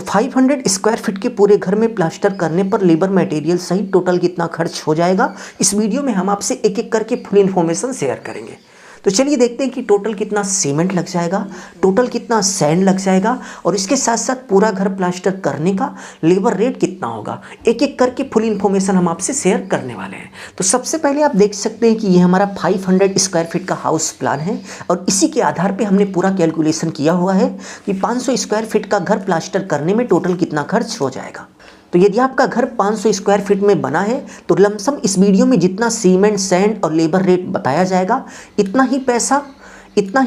तो 500 square feet के पूरे घर में प्लास्टर करने पर लेबर मटेरियल सहित टोटल कितना खर्च हो जाएगा, इस वीडियो में हम आपसे एक एक करके फुल इन्फॉर्मेशन शेयर करेंगे। तो चलिए देखते हैं कि टोटल कितना सीमेंट लग जाएगा, टोटल कितना सैंड लग जाएगा और इसके साथ साथ पूरा घर प्लास्टर करने का लेबर रेट कितना होगा। एक एक करके फुल इन्फॉर्मेशन हम आपसे शेयर करने वाले हैं। तो सबसे पहले आप देख सकते हैं कि ये हमारा 500 स्क्वायर फीट का हाउस प्लान है और इसी के आधार पे हमने पूरा कैलकुलेशन किया हुआ है कि 500 स्क्वायर फीट का घर प्लास्टर करने में टोटल कितना खर्च हो जाएगा। तो यदि आपका घर 500 स्क्वायर फीट में बना है तो लमसम इस वीडियो में जितना सीमेंट, सैंड और लेबर रेट बताया जाएगा इतना ही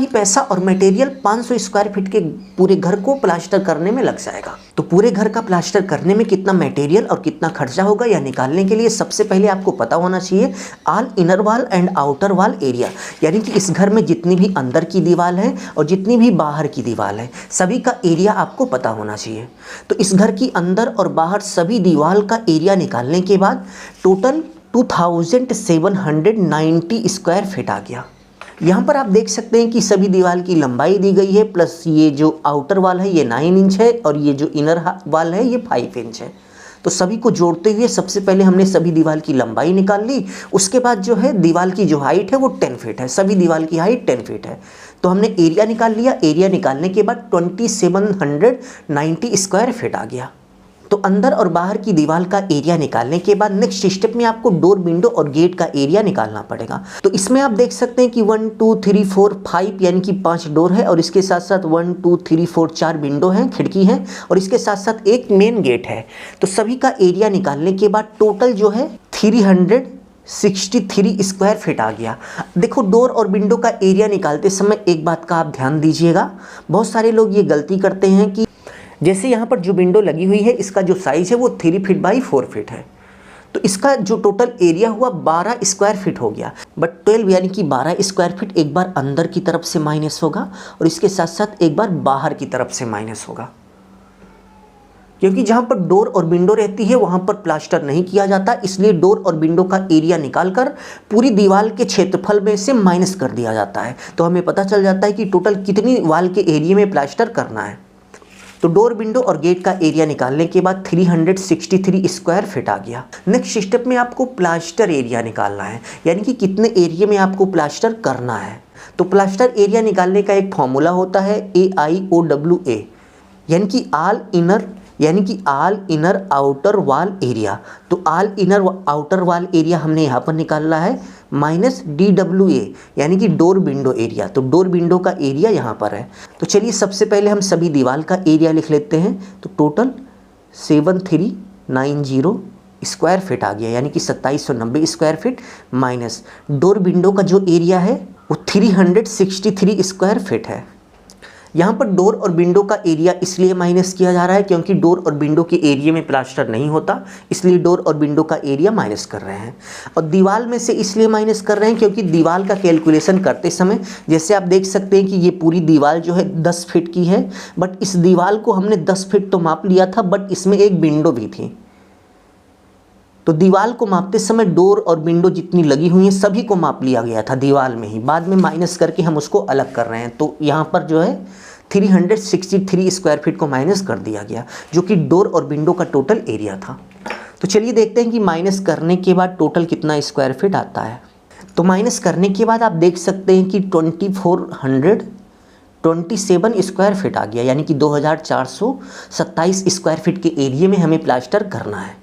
पैसा और मटेरियल 500 स्क्वायर फीट के पूरे घर को प्लास्टर करने में लग जाएगा। तो पूरे घर का प्लास्टर करने में कितना मटेरियल और कितना खर्चा होगा यह निकालने के लिए सबसे पहले आपको पता होना चाहिए all inner wall and outer wall area, यानी कि इस घर में जितनी भी अंदर की दीवार है और जितनी भी बाहर की दीवार है सभी का एरिया आपको पता होना चाहिए। तो इस घर की अंदर और बाहर सभी दीवार का एरिया निकालने के बाद टोटल 2790 स्क्वायर फीट आ गया। यहाँ पर आप देख सकते हैं कि सभी दीवार की लंबाई दी गई है, प्लस ये जो आउटर वाल है ये 9 इंच है और ये जो इनर वाल है ये 5 इंच है। तो सभी को जोड़ते हुए सबसे पहले हमने सभी दीवार की लंबाई निकाल ली, उसके बाद जो है दीवार की जो हाइट है वो 10 फीट है, सभी दीवार की हाइट 10 फीट है। तो हमने एरिया निकाल लिया, एरिया निकालने के बाद 2790 स्क्वायर फीट आ गया। तो अंदर और बाहर की दीवार का एरिया निकालने के बाद नेक्स्ट स्टेप में आपको डोर, विंडो और गेट का एरिया निकालना पड़ेगा। तो इसमें आप देख सकते हैं कि 1 2 3 4 5 यानी कि 5 डोर है और इसके साथ साथ 1 2 3 4 4 विंडो हैं, खिड़की हैं और इसके साथ साथ एक मेन गेट है। तो सभी का एरिया निकालने के बाद टोटल जो है 363 स्क्वायर फीट आ गया। देखो डोर और विंडो का एरिया निकालते समय एक बात का आप ध्यान दीजिएगा, बहुत सारे लोग ये गलती करते हैं कि जैसे यहाँ पर जो विंडो लगी हुई है इसका जो साइज है वो 3 फीट बाई 4 फीट है, तो इसका जो टोटल एरिया हुआ 12 स्क्वायर फीट हो गया। बट 12 यानी कि 12 स्क्वायर फीट एक बार अंदर की तरफ से माइनस होगा और इसके साथ साथ एक बार बाहर की तरफ से माइनस होगा, क्योंकि जहाँ पर डोर और विंडो रहती है वहाँ पर प्लास्टर नहीं किया जाता, इसलिए डोर और विंडो का एरिया निकालकर पूरी दीवार के क्षेत्रफल में से माइनस कर दिया जाता है। तो हमें पता चल जाता है कि टोटल कितनी वाल के एरिया में प्लास्टर करना है। तो डोर, विंडो और गेट का एरिया निकालने के बाद 363 स्क्वायर फीट आ गया। नेक्स्ट स्टेप में आपको प्लास्टर एरिया निकालना है, यानी कि कितने एरिया में आपको प्लास्टर करना है। तो प्लास्टर एरिया निकालने का एक फॉर्मूला होता है AIOWA, यानी कि all inner outer wall area. तो all inner outer wall area हमने यहाँ पर निकालना है माइनस DWA, यानी कि डोर विंडो एरिया। तो डोर विंडो का एरिया यहाँ पर है। तो चलिए सबसे पहले हम सभी दीवार का एरिया लिख लेते हैं। तो टोटल 7390 स्क्वायर फीट आ गया, यानी कि 2790 square feet minus door window का जो एरिया है वो 363 स्क्वायर फीट है। यहाँ पर डोर और विंडो का एरिया इसलिए माइनस किया जा रहा है क्योंकि डोर और विंडो के एरिया में प्लास्टर नहीं होता, इसलिए डोर और विंडो का एरिया माइनस कर रहे हैं। और दीवार में से इसलिए माइनस कर रहे हैं क्योंकि दीवार का कैलकुलेशन करते समय जैसे आप देख सकते हैं कि ये पूरी दीवार जो है 10 फीट की है, बट इस दीवार को हमने 10 फीट तो माप लिया था, बट इसमें एक विंडो भी थी। तो दीवार को मापते समय डोर और विंडो जितनी लगी हुई हैं सभी को माप लिया गया था दीवार में ही, बाद में माइनस करके हम उसको अलग कर रहे हैं। तो यहाँ पर जो है 363 स्क्वायर फीट को माइनस कर दिया गया, जो कि डोर और विंडो का टोटल एरिया था। तो चलिए देखते हैं कि माइनस करने के बाद टोटल कितना स्क्वायर फीट आता है। तो माइनस करने के बाद आप देख सकते हैं कि 2427 स्क्वायर फीट आ गया, यानी कि 2427 स्क्वायर फीट के एरिया में हमें प्लास्टर करना है।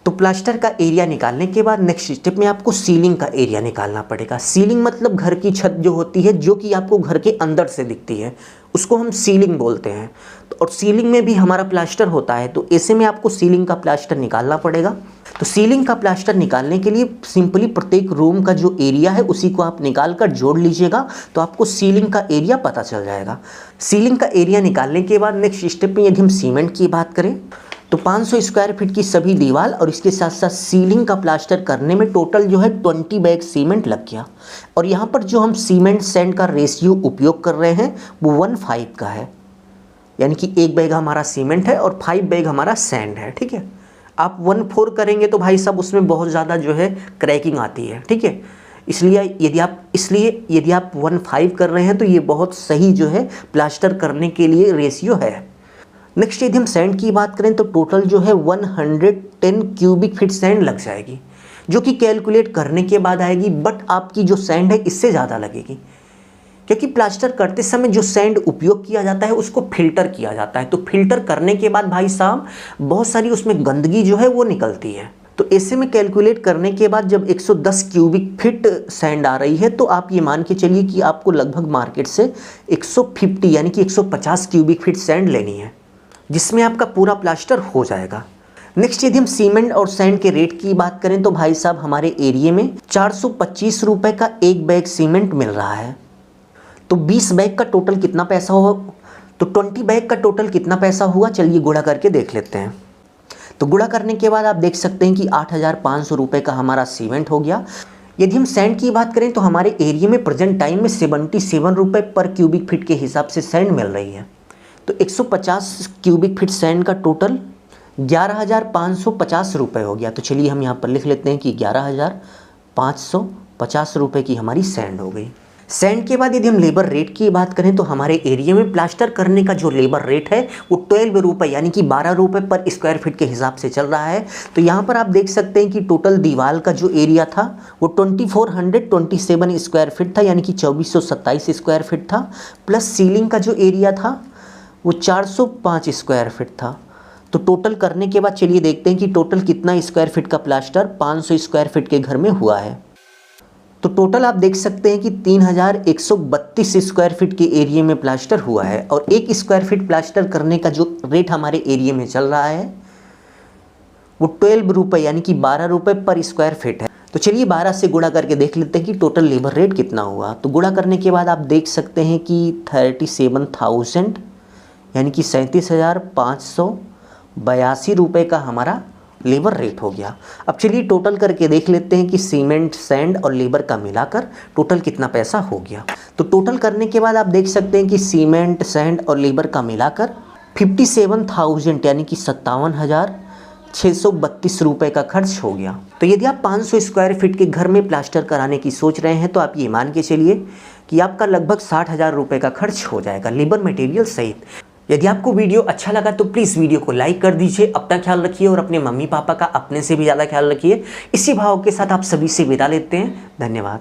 तो प्लास्टर का एरिया निकालने के बाद नेक्स्ट स्टेप में आपको सीलिंग का एरिया निकालना पड़ेगा। सीलिंग मतलब घर की छत जो होती है, जो कि आपको घर के अंदर से दिखती है, उसको हम सीलिंग बोलते हैं। तो और सीलिंग में भी हमारा प्लास्टर होता है, तो ऐसे में आपको सीलिंग का प्लास्टर निकालना पड़ेगा। तो सीलिंग का प्लास्टर निकालने के लिए सिंपली प्रत्येक रूम का जो एरिया है उसी को आप निकाल कर जोड़ लीजिएगा, तो आपको सीलिंग का एरिया पता चल जाएगा। सीलिंग का एरिया निकालने के बाद नेक्स्ट स्टेप में यदि हम सीमेंट की बात करें तो 500 स्क्वायर फीट की सभी दीवार और इसके साथ साथ सीलिंग का प्लास्टर करने में टोटल जो है 20 बैग सीमेंट लग गया। और यहाँ पर जो हम सीमेंट सैंड का रेशियो उपयोग कर रहे हैं वो 1:5 का है, यानी कि 1 बैग हमारा सीमेंट है और 5 बैग हमारा सैंड है। ठीक है, आप 1:4 करेंगे तो भाई साहब उसमें बहुत ज़्यादा जो है क्रैकिंग आती है। ठीक है, इसलिए यदि आप 1:5 कर रहे हैं तो ये बहुत सही जो है प्लास्टर करने के लिए रेशियो है। नेक्स्ट यदि हम सैंड की बात करें तो टोटल जो है 110 क्यूबिक फीट सैंड लग जाएगी, जो कि कैलकुलेट करने के बाद आएगी, बट आपकी जो सैंड है इससे ज़्यादा लगेगी, क्योंकि प्लास्टर करते समय जो सैंड उपयोग किया जाता है उसको फिल्टर किया जाता है। तो फिल्टर करने के बाद भाई साहब बहुत सारी उसमें गंदगी जो है वो निकलती है। तो ऐसे में कैलकुलेट करने के बाद जब 110 क्यूबिक फीट सैंड आ रही है तो आप ये मान के चलिए कि आपको लगभग मार्केट से 150 यानी कि 150 क्यूबिक फीट सैंड लेनी है, जिसमें आपका पूरा प्लास्टर हो जाएगा। नेक्स्ट यदि हम सीमेंट और सैंड के रेट की बात करें तो भाई साहब हमारे एरिया में 425 रुपये का एक बैग सीमेंट मिल रहा है। तो 20 बैग का टोटल कितना पैसा होगा, तो 20 बैग का टोटल कितना पैसा हुआ, चलिए गुणा करके देख लेते हैं। तो गुणा करने के बाद आप देख सकते हैं कि 8,500 रुपये का हमारा सीमेंट हो गया। यदि हम सैंड की बात करें तो हमारे एरिया में प्रेजेंट टाइम में 77 रुपये पर क्यूबिक फीट के हिसाब से सैंड मिल रही है। तो 150 क्यूबिक फीट सैंड का टोटल 11,550 रुपये हो गया। तो चलिए हम यहाँ पर लिख लेते हैं कि 11,550 रुपये की हमारी सैंड हो गई। सैंड के बाद यदि हम लेबर रेट की बात करें तो हमारे एरिया में प्लास्टर करने का जो लेबर रेट है वो 12 रुपये यानी कि 12 रुपये पर स्क्वायर फीट के हिसाब से चल रहा है। तो यहाँ पर आप देख सकते हैं कि टोटल दीवार का जो एरिया था वो 2427 स्क्वायर फीट था, यानी कि 2427 स्क्वायर फीट था, प्लस सीलिंग का जो एरिया था वो 405 स्क्वायर फीट था। तो टोटल करने के बाद चलिए देखते हैं कि टोटल कितना स्क्वायर फीट का प्लास्टर 500 स्क्वायर फीट के घर में हुआ है। तो टोटल आप देख सकते हैं कि 3132 स्क्वायर फीट के एरिया में प्लास्टर हुआ है, और 1 स्क्वायर फीट प्लास्टर करने का जो रेट हमारे एरिया में चल रहा है वो 12 रुपये यानी कि 12 रुपये पर स्क्वायर फीट है। तो चलिए 12 से गुणा करके देख लेते हैं कि टोटल लेबर रेट कितना हुआ। तो गुणा करने के बाद आप देख सकते हैं कि 37,000 यानी कि 37,582 रुपये का हमारा लेबर रेट हो गया। अब चलिए टोटल करके देख लेते हैं कि सीमेंट, सैंड और लेबर का मिलाकर टोटल कितना पैसा हो गया। तो टोटल करने के बाद आप देख सकते हैं कि सीमेंट, सैंड और लेबर का मिलाकर 57,000 यानी कि 57,632 रुपये का खर्च हो गया। तो यदि आप 500 स्क्वायर फीट के घर में प्लास्टर कराने की सोच रहे हैं तो आप ये मान के चलिए कि आपका लगभग 60,000 रुपये का खर्च हो जाएगा लेबर मटेरियल सहित। यदि आपको वीडियो अच्छा लगा तो प्लीज़ वीडियो को लाइक कर दीजिए। अपना ख्याल रखिए और अपने मम्मी पापा का अपने से भी ज़्यादा ख्याल रखिए। इसी भाव के साथ आप सभी से विदा लेते हैं। धन्यवाद।